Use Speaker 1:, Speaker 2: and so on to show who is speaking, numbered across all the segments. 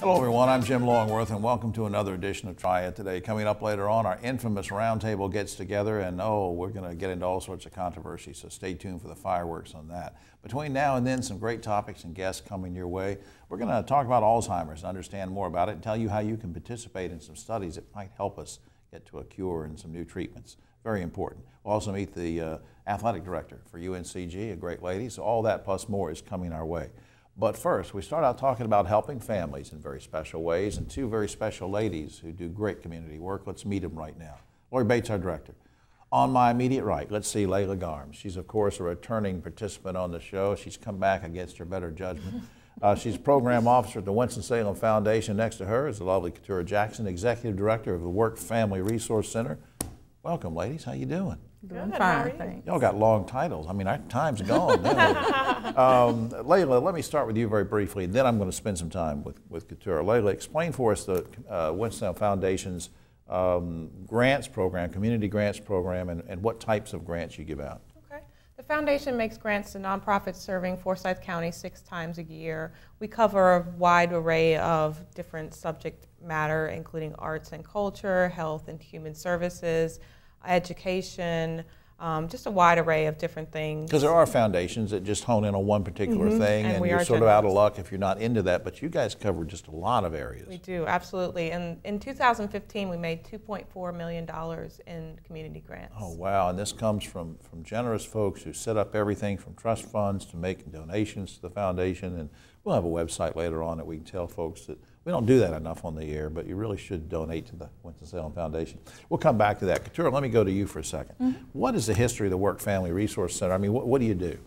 Speaker 1: Hello everyone, I'm Jim Longworth and welcome to another edition of Triad Today. Coming up later on, our infamous roundtable gets together and we're going to get into all sorts of controversy, so stay tuned for the fireworks on that. Between now and then, some great topics and guests coming your way. We're going to talk about Alzheimer's and understand more about it and tell you how you can participate in some studies that might help us get to a cure and some new treatments. Very important. We'll also meet the athletic director for UNCG, a great lady, so all that plus more is coming our way. But first, we start out talking about helping families in very special ways, and two very special ladies who do great community work. Let's meet them right now. Lori Bates, our director. On my immediate right, let's see Layla Garms. She's, of course, a returning participant on the show. She's come back against her better judgment. She's program officer at the Winston-Salem Foundation. Next to her is the lovely Katura Jackson, executive director of the Work Family Resource Center. Welcome, ladies. How you doing?
Speaker 2: Doing fine, thanks.
Speaker 1: Y'all got long titles. I mean, our time's gone. Layla, let me start with you very briefly, and then I'm going to spend some time with Katura. Layla, explain for us the Winston-Salem Foundation's grants program, community grants program, and what types of grants you give out.
Speaker 2: Okay. The foundation makes grants to nonprofits serving Forsyth County 6 times a year. We cover a wide array of different subject matter, including arts and culture, health and human services, education, just a wide array of different things.
Speaker 1: Because there are foundations that just hone in on one particular thing, and you're sort of out of luck if you're not into that, but you guys cover just a lot of areas.
Speaker 2: We do, absolutely. And in 2015, we made $2.4 million in community grants.
Speaker 1: Oh, wow. And this comes from generous folks who set up everything from trust funds to making donations to the foundation. And we'll have a website later on that we can tell folks that we don't do that enough on the air, but you really should donate to the Winston-Salem Foundation. We'll come back to that. Katura, let me go to you for a second. What is the history of the Work Family Resource Center? I mean, what do you do?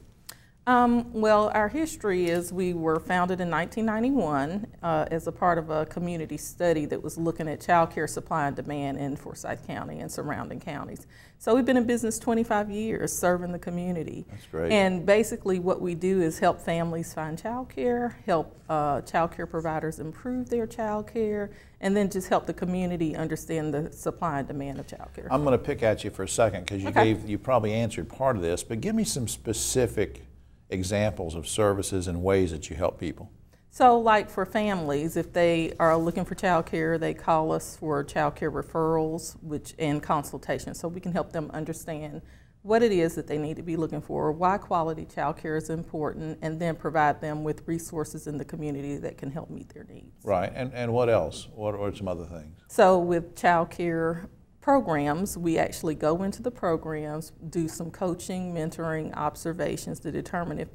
Speaker 3: Well, our history is we were founded in 1991 as a part of a community study that was looking at child care supply and demand in Forsyth County and surrounding counties. So we've been in business 25 years serving the community.
Speaker 1: That's great.
Speaker 3: And basically what we do is help families find child care, help child care providers improve their child care, and then just help the community understand the supply and demand of child care.
Speaker 1: I'm going to pick at you for a second because you probably answered part of this, but give me some specific examples of services and ways that you help people.
Speaker 3: So like for families, if they are looking for child care, they call us for child care referrals and consultations, so we can help them understand what it is that they need to be looking for, why quality child care is important, and then provide them with resources in the community that can help meet their needs.
Speaker 1: Right, and what else? What are some other things?
Speaker 3: So with child care programs, we actually go into the programs, do some coaching, mentoring, observations to determine if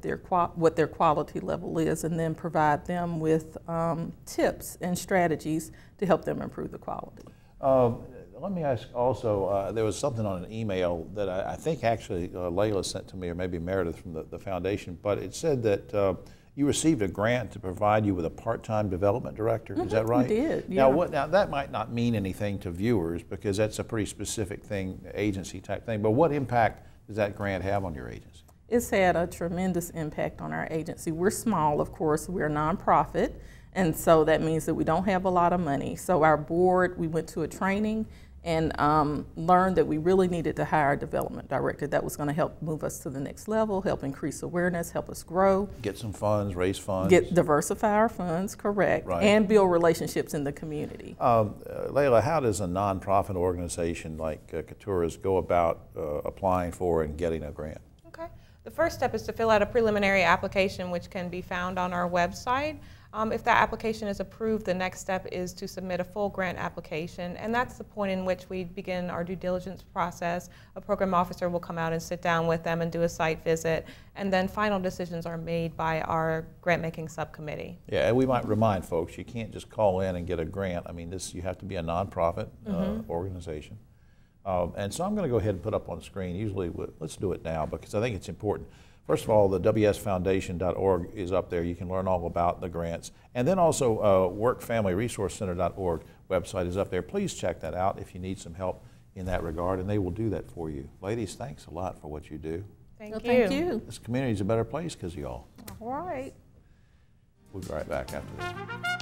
Speaker 3: what their quality level is, and then provide them with tips and strategies to help them improve the quality.
Speaker 1: Let me ask also, there was something on an email that I think actually Layla sent to me, or maybe Meredith from the foundation, but it said that you received a grant to provide you with a part-time development director. Is that right?
Speaker 3: We did, yeah.
Speaker 1: Now that might not mean anything to viewers because that's a pretty specific thing, agency type thing, but what impact does that grant have on your agency?
Speaker 3: It's had a tremendous impact on our agency. We're small, of course, we're a nonprofit, and so that means that we don't have a lot of money. So our board, we went to a training and learned that we really needed to hire a development director that was going to help move us to the next level, help increase awareness, help us grow.
Speaker 1: Get some funds, raise funds.
Speaker 3: Diversify our funds, correct,
Speaker 1: right.
Speaker 3: And build relationships in the community.
Speaker 1: Layla, how does a nonprofit organization like Katura's go about applying for and getting a grant?
Speaker 2: Okay. The first step is to fill out a preliminary application, which can be found on our website. If that application is approved, the next step is to submit a full grant application, and that's the point in which we begin our due diligence process. A program officer will come out and sit down with them and do a site visit, and then final decisions are made by our grant-making subcommittee.
Speaker 1: Yeah, and we might remind folks, you can't just call in and get a grant. I mean, you have to be a nonprofit organization. And so I'm going to go ahead and put up on the screen. Usually, let's do it now because I think it's important. First of all, the wsfoundation.org is up there. You can learn all about the grants. And then also workfamilyresourcecenter.org website is up there. Please check that out if you need some help in that regard, and they will do that for you. Ladies, thanks a lot for what you do.
Speaker 2: Thank
Speaker 3: you.
Speaker 1: This community is a better place because of y'all.
Speaker 3: All right.
Speaker 1: We'll be right back after this.